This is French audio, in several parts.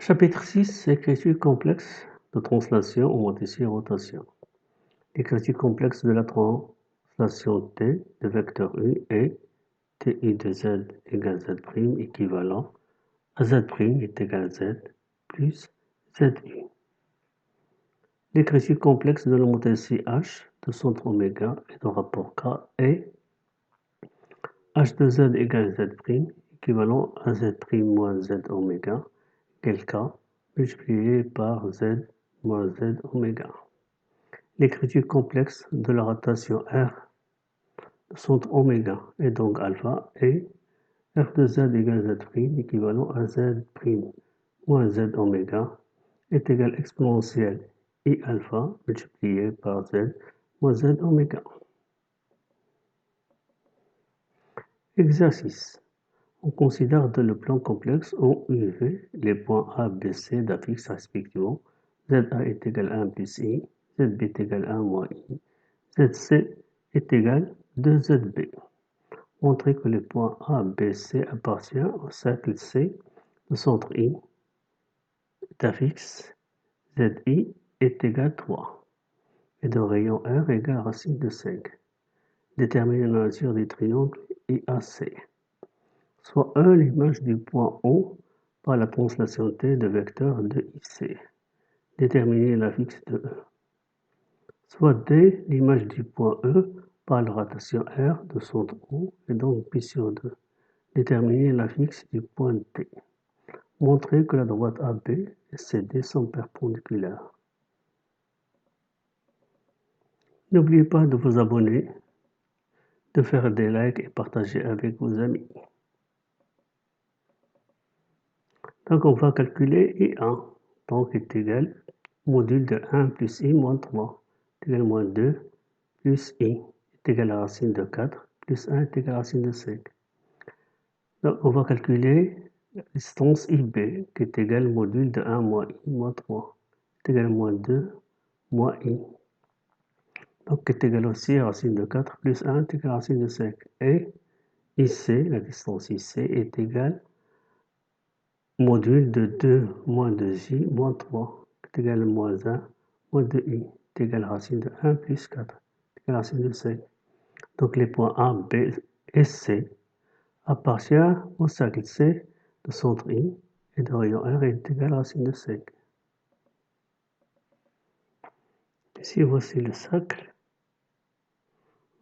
Chapitre 6, écriture complexe de translation en modélisation et rotation. L'écriture complexe de la translation T de vecteur U est TI de Z égale Z' équivalent à Z' est égal à Z plus ZU. L'écriture complexe de la modélisation H de centre oméga et de rapport K est H de Z égale Z' équivalent à Z' moins Z oméga, quel K multiplié par Z moins Z oméga. L'écriture complexe de la rotation R de centre oméga et donc alpha est R de Z égale Z' équivalent à Z' moins Z oméga est égal exponentielle I alpha multiplié par Z moins Z oméga. Exercice. On considère dans le plan complexe en UV les points A, B, C d'affixes respectivement. ZA est égal à 1 plus I, ZB est égal à 1 moins I, ZC est égal à 2ZB. Montrer que les points A, B, C appartiennent au cercle C de centre I d'affixe ZI est égal à 3 et de rayon R égale à racine de 5. Déterminer la nature du triangle IAC. Soit E l'image du point O par la translation T de vecteur de IC. Déterminer l'affixe de E. Soit D l'image du point E par la rotation R de centre O et donc Pi sur 2. Déterminer l'affixe du point T. Montrer que la droite AB et CD sont perpendiculaires. N'oubliez pas de vous abonner, de faire des likes et partager avec vos amis. Donc on va calculer I1, donc est égal module de 1 plus I moins 3 est égal à moins 2 plus I est égal à racine de 4 plus 1 est égal à racine de 5. Donc on va calculer la distance IB qui est égale module de 1 moins I moins 3 est égal à moins 2 moins I. Donc est égal aussi à racine de 4 plus 1 est égal à racine de 5. Et IC, la distance IC est égale module de 2 moins 2i moins 3 est égal à moins 1 moins 2i est égal à racine de 1 plus 4 est égal à racine de 5. Donc les points A, B et C appartiennent au cercle C de centre I et de rayon R est égal à racine de 5. Ici voici le cercle,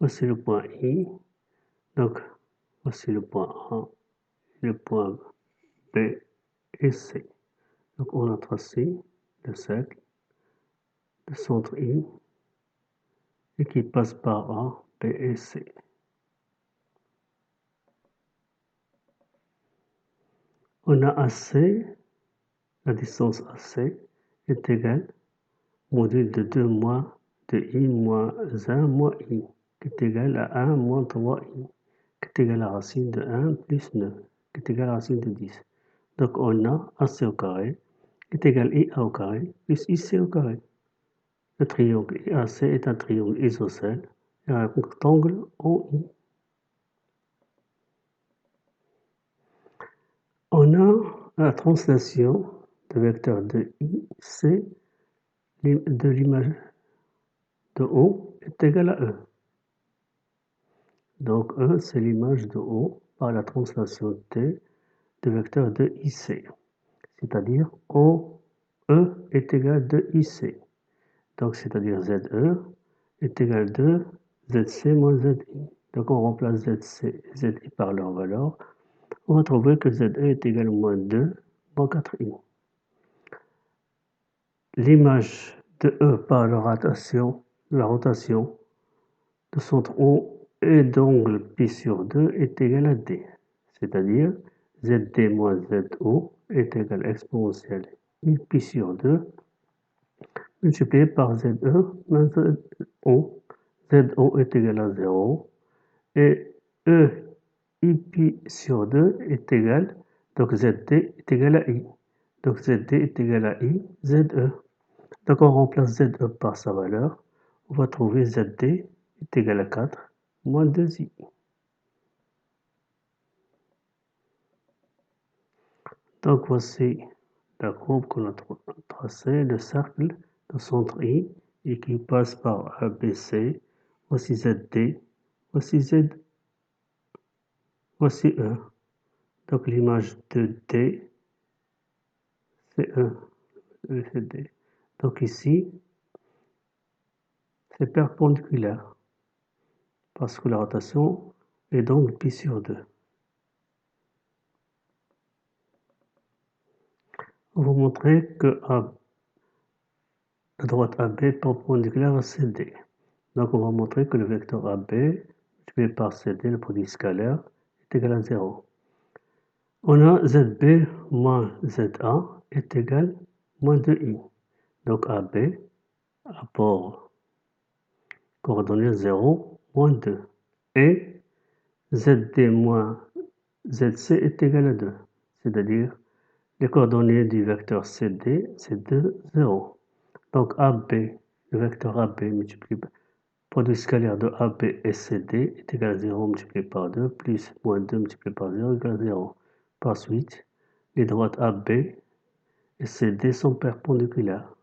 voici le point I, donc voici le point A, le point B et C. Donc on a tracé le cercle de centre I et qui passe par A, B et C. On a AC, la distance AC est égale module de 2 moins de I moins 1 moins I, qui est égal à 1 moins 3I, qui est égal à racine de 1 plus 9, qui est égal à racine de 10. Donc on a AC au carré, qui est égal à IA au carré, plus IC au carré. Le triangle IAC est un triangle isocèle et un rectangle en I. On a la translation de vecteur de IC de l'image de O est égal à E. Donc E, c'est l'image de O par la translation T de vecteur de IC. C'est-à-dire OE est égal à 2IC. Donc c'est-à-dire ZE est égal à 2 ZC moins ZI. Donc on remplace ZC et ZI par leur valeur. On va trouver que ZE est égal à moins 2 moins 4I. L'image de E par la rotation de centre O et d'angle pi sur 2 est égal à D, c'est-à-dire ZD moins ZO est égal à exponentielle I pi sur 2 multiplié par ZE moins ZO. ZO est égal à 0 et E I pi sur 2 est égal, donc ZD est égal à I. Donc ZD est égal à I, ZE. Donc on remplace ZE par sa valeur. On va trouver ZD est égal à 4 moins 2i. Donc voici la courbe qu'on a tracée, le cercle de centre I et qui passe par ABC, voici ZD, voici Z, voici E. Donc l'image de D, c'est E, c'est D. Donc ici, c'est perpendiculaire parce que la rotation est donc pi sur 2. On va vous montrer que la droite AB est perpendiculaire à CD. Donc on va montrer que le vecteur AB multiplié par CD, le produit scalaire, est égal à 0. On a ZB moins ZA est égal à moins 2i. Donc AB, rapport coordonnées 0, moins 2. Et ZD moins ZC est égal à 2. C'est-à-dire les coordonnées du vecteur CD, c'est 2, 0. Donc AB, le vecteur AB multiplié par produit scalaire de AB et CD est égal à 0 multiplié par 2 plus moins 2 multiplié par 0 égale à 0. Par suite, les droites AB et CD sont perpendiculaires.